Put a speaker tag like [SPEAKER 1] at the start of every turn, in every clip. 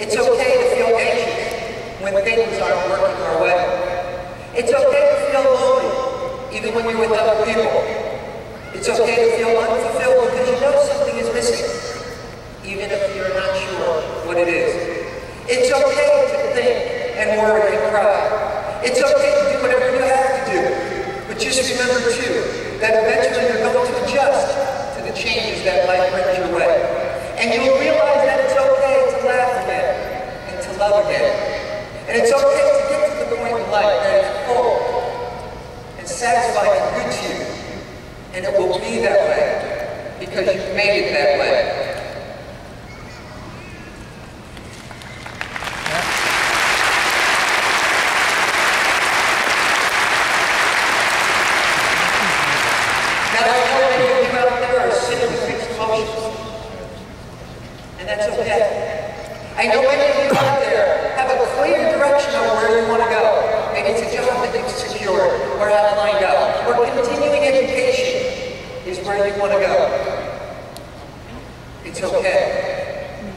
[SPEAKER 1] It's okay to feel anxious when things aren't working our way. It's okay to feel lonely, even when you're with other people. It's okay to feel unfulfilled because you know something is missing, even if you're not sure what it is. It's okay to think and worry and cry. It's okay to do whatever you have to do. But just remember, too, that eventually you're going to adjust to the changes that life brings your way. And you'll realize that it's okay to laugh again and to love again. And it's okay to get to the point in life that is full and satisfying and good to you. And it will be that way because you've made it that way. Now, I know many of you out there are sitting with mixed emotions, and that's okay. I know many of you out there have a clear direction of where you want to go. Maybe it's a job that you've secured or have lined up, or continuing education is where you want to go. It's okay.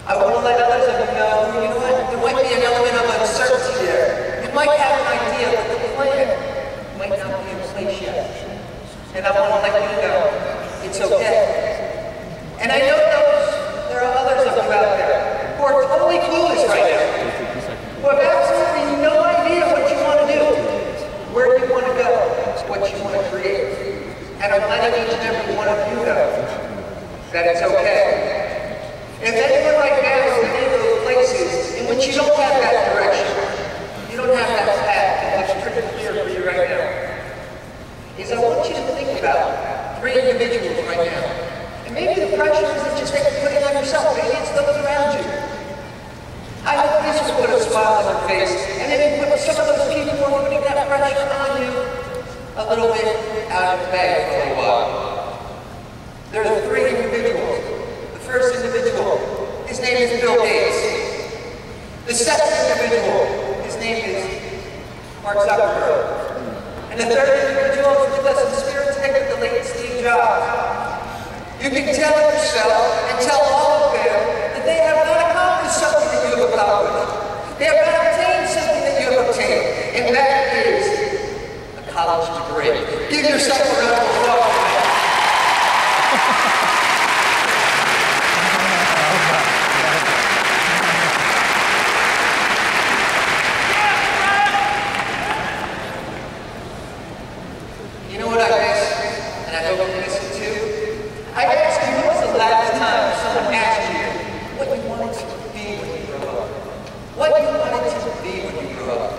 [SPEAKER 1] I want to let others of you know, you know what, there might be an element of uncertainty there. You might have an idea, but the plan might not be in place yet. And I want to let you know, it's okay. And I know there are others of you out there who are totally clueless right now, who have absolutely no idea what you want to do, where you want to go, what you want to create. And I'm letting each and every one of you know that it's okay. If anyone right now is in any of those places in which you don't have that direction, you don't have that path that looks pretty clear for you right now, is I want you to think about 3 individuals right now. And maybe the pressure isn't just that you're putting on yourself, maybe it's those around you. I hope this will put a smile on your face, and maybe put some of those people who are putting that pressure on you a little bit out of bed for a little while. There are 3 individuals. The first individual, his name is Bill Gates. The second individual, his name is Mark Zuckerberg. And the third individual is with us in spirit today with the late Steve Jobs. You can tell yourself and tell all of them that they have not accomplished something that you have accomplished. They have not obtained something that you have obtained. And that is college degree. Give yourself a round of applause. You know what I miss, and I hope you miss it too? I asked you, when was the last time someone asked you what you wanted to be when you grow up? What you wanted to be when you grow up?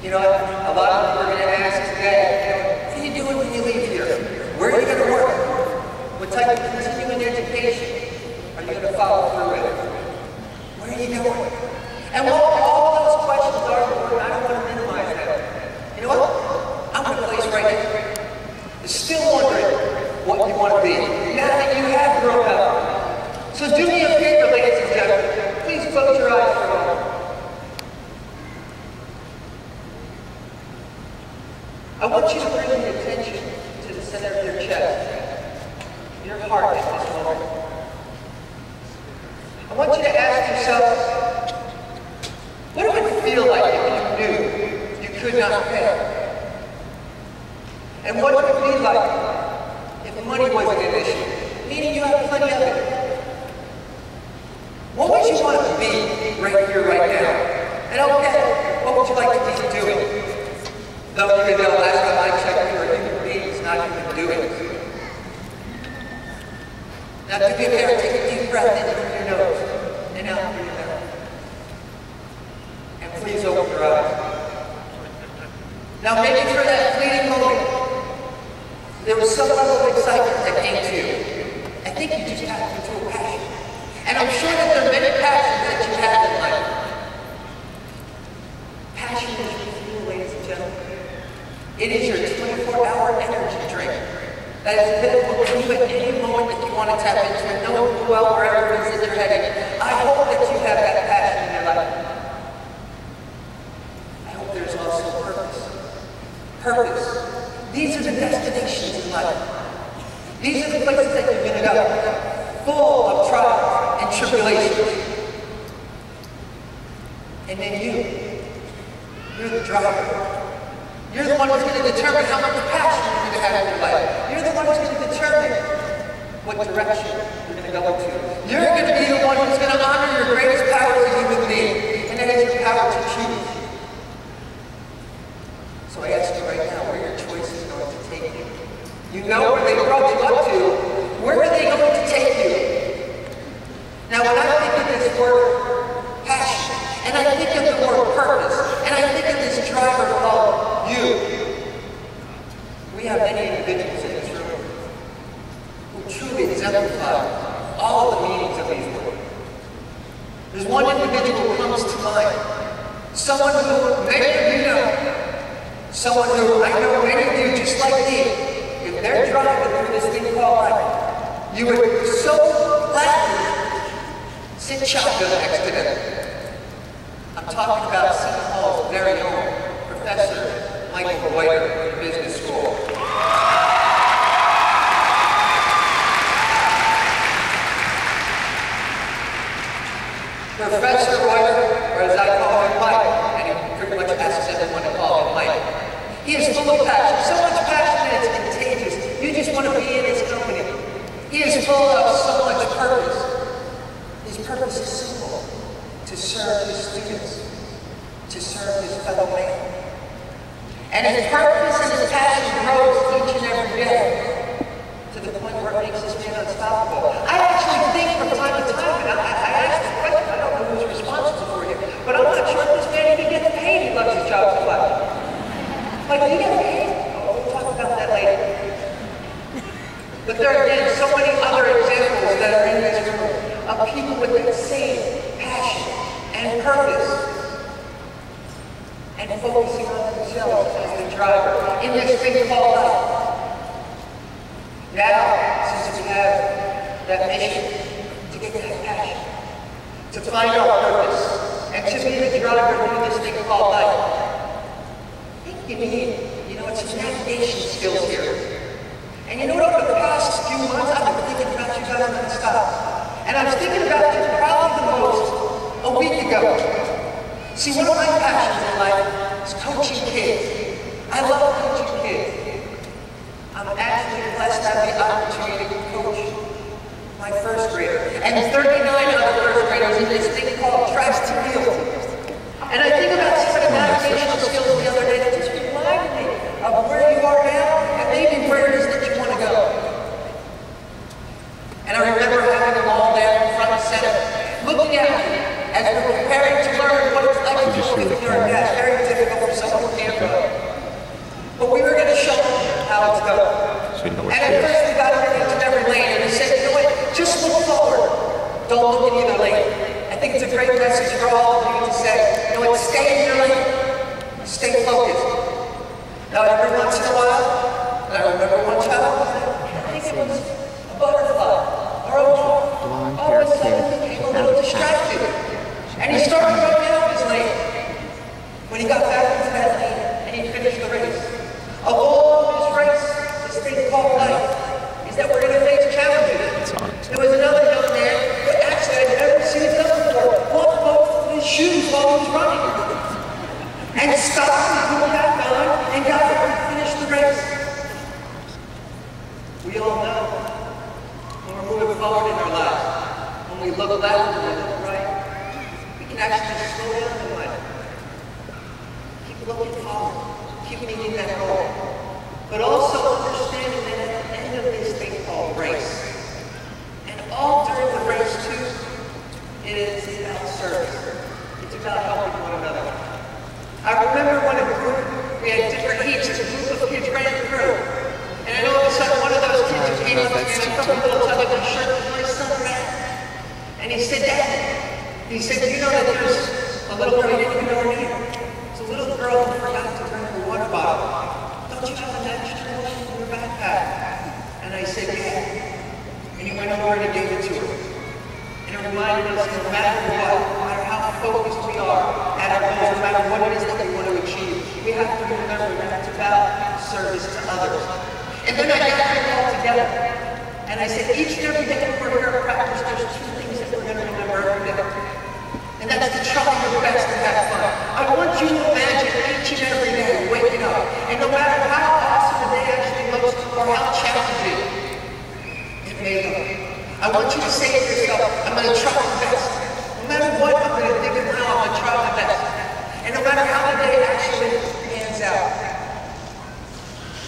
[SPEAKER 1] You know, a lot of people are going to ask today, what are you doing when you leave here? Where are you going to work? What type of continuing education are you going to follow through with? Where are you going? And while all those questions are important, I don't want to minimize that. You know what? I'm in a place right now. You're still wondering what you want to be, now that you have grown up. So do me a favor, ladies and gentlemen. Please close your eyes for a moment. I want you to bring your attention to the center of your chest, your heart at this moment. I want you to ask yourself, what would it feel like if you knew you could not pay? And what would it be like if money wasn't an issue, meaning you have plenty of it? What would you want to be right here, right now? And okay, what would you like to be doing? Though you know, last time I checked, you were a human being, not human doing. Now, do me a favor, take a deep breath in through your nose and out through your mouth. And please open your eyes. Now, maybe for that fleeting moment, there was some level of excitement that came to you. I think you just tapped into a passion. And I'm sure that there are many passions that you have in life. Passion is your fuel, ladies and gentlemen. It is your 24-hour energy drink that is available to you at any moment that you want to tap into it, knowing well wherever it is that you're heading. I hope that you have that passion in your life. I hope there's also purpose. Purpose. These are the destinations in life. These are the places that you're going to go, full of trials and tribulations. And then you're the driver. You're the one who's going to determine how much passion you're going to have in your life. You're the one who's going to determine what direction you're going to go into. You're going to be the one who's going to honor your greatest power as a human being, and that is your power to choose. So I ask you right now, where your choice is going to take you. You know where they brought you up to. Where are they going to take you? Now, when I think of this word passion, and I think of the word purpose, and I think of this driver called you, we have many individuals in this room who truly exemplify all of the meanings of these words. There's one individual who comes to mind, someone who many of you know, someone who I know many of you, just like me, if they're driving through this thing called life, you would so gladly sit shotgun next to them. I'm talking about Seton Hall's very own Professor Michael White in business school. Professor White, or as I call him, Mike, and he pretty much asks everyone to call him Mike. He is full of passion, so much passion that it's contagious. You just want to be in his company. He is full of so much purpose. His purpose is simple: to serve his students, to serve his fellow man. And his purpose and his passion grows each and every day to the point where it makes this man unstoppable. I actually think from time to time, and I ask the question, I don't know who's responsible for you, but I'm not sure if this man even gets paid. He loves his job so much. Like, do you get paid? Oh, we'll talk about that later. But there are, again, so many other examples that are in this room of people with that same passion and purpose and focusing on themselves as the driver in this thing called life. Now, since we have that mission to get that passion, to find our purpose, and to be the driver in this thing called life, you need, it's some navigation skills here. And you know what, over the past few months, I've been thinking about you guys nonstop. And I was thinking about you probably the most a week ago. See, one of my passions in life is coaching kids. I love coaching kids. I'm actually blessed to have the opportunity to coach my first grader. And 39 other first graders in this thing called track to field. And I think about some of the navigational skills the other day that just reminded me of where you are now and maybe where it is that you want to go. And I remember having them all there in front and center, looking at me as we're preparing to learn what it's like to go with your dad. Very difficult for someone who can't go. But we were going to show them how it's going. And at first we got into every lane and we said, you know what, just look forward. Don't look in either lane. I think it's a great message for all of you to say, you know what, stay in your lane, stay focused. Now every once in a while, and I remember one child, I think it was a butterfly or a moth, all of a sudden he became a little distracted. And he started running out of his lane. When he got back into that lane and he finished the race. A goal of this race, this thing called life, is that we're going to face challenges. There was another young man who actually I'd never seen it done before, walked off his shoes while he was running. And stopped and put back on and got up and finished the race. We all know when we're moving forward in our lives, when we look left and we look right, we can actually slow down in life. Keep looking forward, keep meeting that goal. But also understanding that at the end of this thing called race, and all during the race too, it is about service. It's about helping one another. I remember when we had different heats, a group of kids ran through. And then all of a sudden, one of those kids who came up to me and took a little tug of my shirt with my son ran. And he said, Dad, he said, do you know that there's a little girl, you didn't even know her name? It's a little girl who forgot to bring her water bottle. Don't you have an extra one in your backpack? And I said, yeah. And he went over and he gave it to her. And it reminded us, no matter what, no matter how focused we are at our goals, no matter what it is that we want to achieve, we have to remember that it's about service to others. And then I gathered it all together. And I said, each and every day before we're practice, there's two things that we're going to remember every day. And that's to try your best to have want you to say to yourself, I'm going to try my best. No matter what, I'm going to think it through, I'm going to try my best. And no matter how the day actually pans out,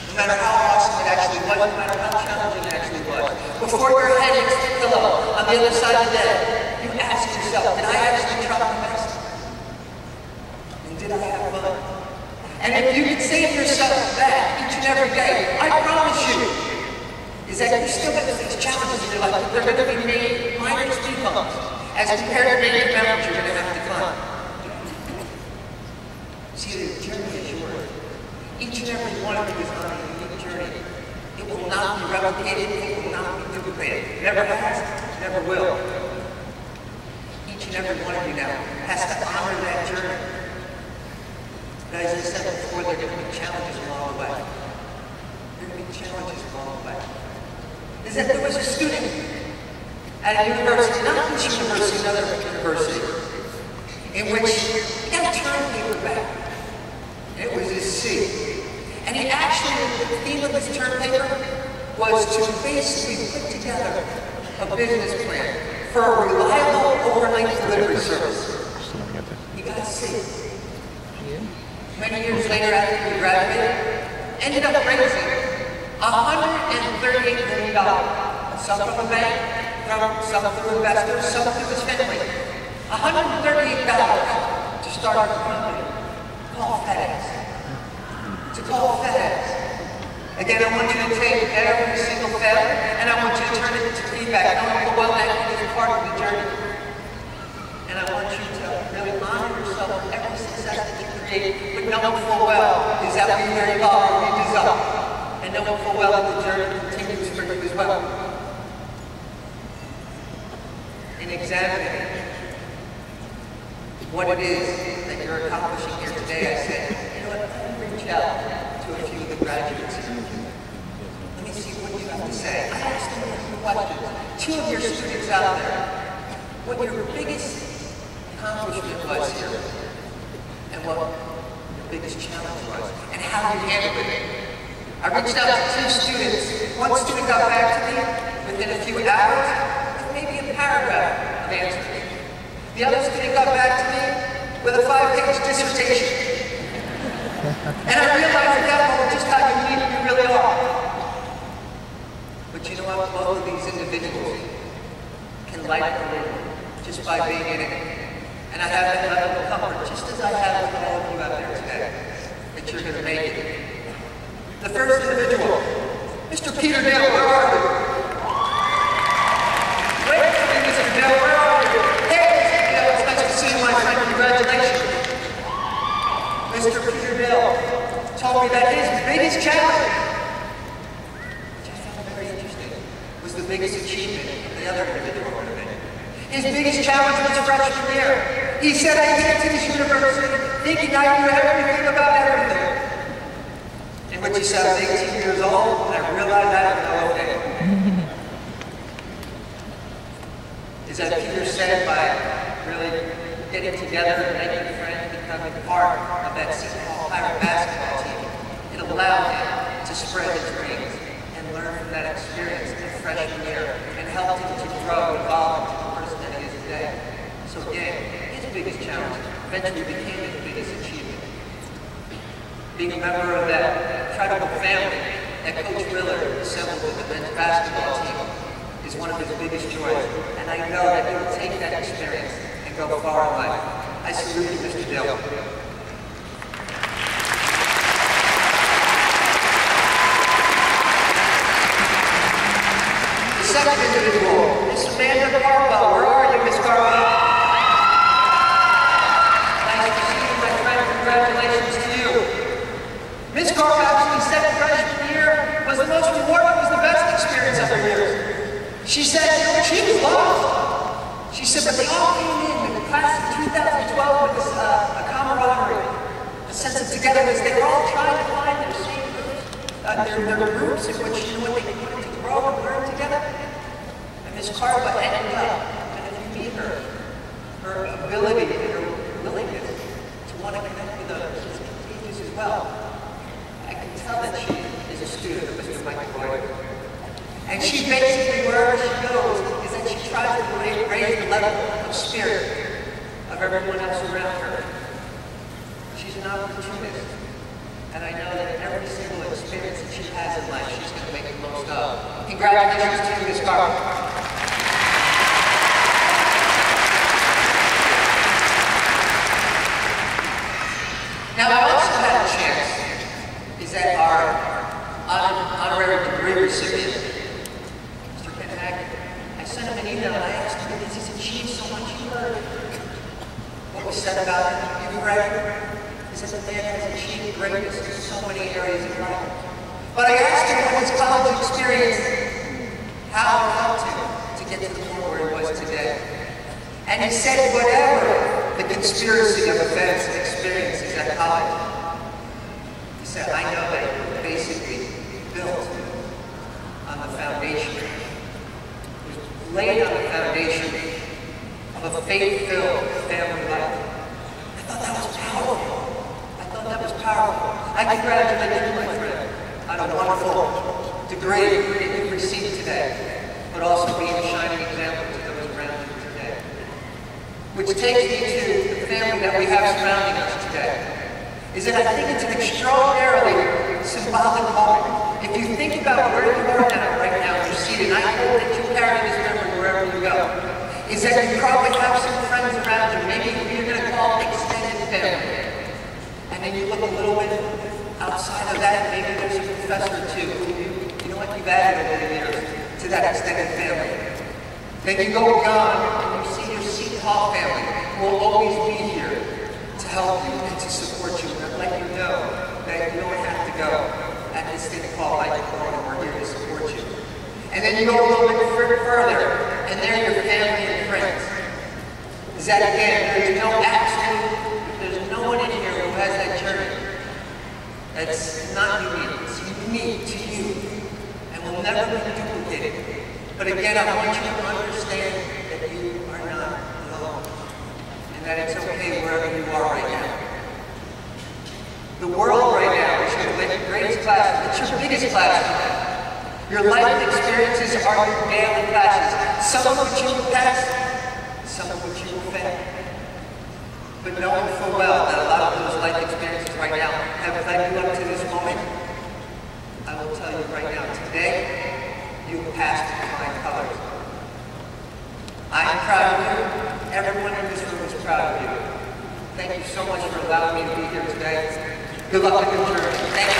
[SPEAKER 1] no matter how awesome it actually was, no matter how challenging it actually was, before your head hits the pillow on the other side of the bed, you ask yourself, did I actually try my best? And did I have fun? And if you can say to yourself that each and every day, I promise you, is that you're still going to face challenges in your life, but they're going to be made minor speed bumps as compared to major mountains you're going to have to climb. See, the journey is yours. Each and every one of you is on a unique journey. It will not be replicated, it will not be duplicated. Never has, never will. Each and every one of you now has to honor that journey. But as I said before, there are going to be challenges along the way. There are going to be challenges along the way. Is that there was a student at a university, not this university, another university, in which he got a term paper back. And it was his C. And he actually, the theme of his term paper was to basically put together a business plan for a reliable overnight delivery service. He got a C. Many years later, after he graduated, ended up raising $138 million. Some from the bank, some through investors, some through his family. $138 to start a company called FedEx. To call FedEx. Again, I want you to take every single failure and I want you to turn it into feedback. Knowing full well that is part of the journey. And I want you to really honor yourself with every success that you create, but knowing full well is that we very far we desire. And knowing full well that the journey continues for you as well. In examining what it is that you're accomplishing here today, I said, you know what, let me reach out to a few of the graduates. Let me see what you have to say. I asked them a few questions. Two of your students out there, what your biggest accomplishment was here, and what your biggest challenge was, and how you handled it. I reached out to two students. One student got back to me within a few hours with maybe a paragraph of answers. The other student got back to me with a 5-page dissertation. And I realized at that moment just how unique we really are. But you know what? Both of these individuals can light the room just by being in it. And I have that level of comfort, just as I have with all of you out there today, that you're going to make it. The first individual, Mr. Peter Dale, where are you? Wait for me, Mr. Dale, where are you? Hey, Mr. Dale, it's nice to see you, my friend. Congratulations. Mr. Peter Dale told me that his biggest challenge, which I found very interesting, was the biggest achievement of the other individual. His biggest challenge was freshman year. He said, I came to this university thinking I knew everything about everything. In which he said, I was 18 years old, and I realized I didn't know anything. Is that Peter said by really getting together and making friends, becoming part of that Seton Pirate basketball team, it allowed him to spread his wings and learn from that experience in freshman year, and helped him to grow and evolve into the person that he is today. So again, his biggest challenge eventually became his biggest achievement. Being a member of that incredible family that Coach Willard assembled with the men's basketball team is one of his biggest joys. And I know that he will take that experience and go far in life. I salute you, Mr. Dale. The second individual, Miss Amanda Carwell. Where are you, Miss Carwell? Nice to see you, my friend. Congratulations to you. Miss Carwell actually said freshman year was the most rewarding, was the best experience of her year. She said she was lost. She said, but they all came in the class of 2012 with this, a camaraderie, a sense of togetherness. They were all trying to find their same groups, their groups in which you know what they wanted to grow and learn together. And Miss Carwell ended up, and if you meet her, her ability and her willingness to want to connect with others is contagious as well. Tell that she is a student of Mr. Michael Boyd. And she basically, wherever she goes, is that level of spirit of everyone else around her. She's an opportunist, and I know that every single experience that she has in life, she's going to make the most of. Congratulations to you, Ms. Carver. Now, I also had a chance, is that our honorary degree recipient, Mr. Penhagen, I sent him an email and I asked him, because he's achieved so much. You heard what was said about him. You read? He says the man has achieved greatness in so many areas of life. But I asked him from his college experience how it helped him to get to the point where he was today. And he said whatever the conspiracy of events and experiences at college, he said, I know that it was basically built on the foundation. It was laid on the foundation of a faith-filled family life. I thought that was powerful. I congratulate you, my friend, on a wonderful degree that you've received today, but also being a shining example to those around you today. Which takes me to the family that we have surrounding us today. Is that I think it's an extraordinarily symbolic moment. If you think about where you are now, right now, you're seated, and I hope that you carry this memory wherever you go, is that you probably have some friends around you, maybe you're going to call extended family. And then you look a little bit outside of that, maybe there's a professor or two who you know what, you've added over the years to that extended family. Then you go beyond and you see your Seton Hall family who will always be here to help you and to support you and let you know that you don't have to go at this thing called life alone, and we're here to support you. And then you go a little bit further, and they're your family and friends. Is that again, there's no absolute, there's no one in here who has that journey. That's not unique. It's unique to you and will never be duplicated. But again, I want you to understand that you are not alone and that it's okay wherever you are right now. The world right now is your greatest classroom. It's your biggest classroom. Your life experiences are your daily classes. Some of which you will pass, some of which you will fail. But knowing full well that a lot of those life experiences right now have led you up to this moment, I will tell you right now, today, you have passed with flying colors. I am proud of you. Everyone in this room is proud of you. Thank you so much for allowing me to be here today. Good luck with your journey. Thank you.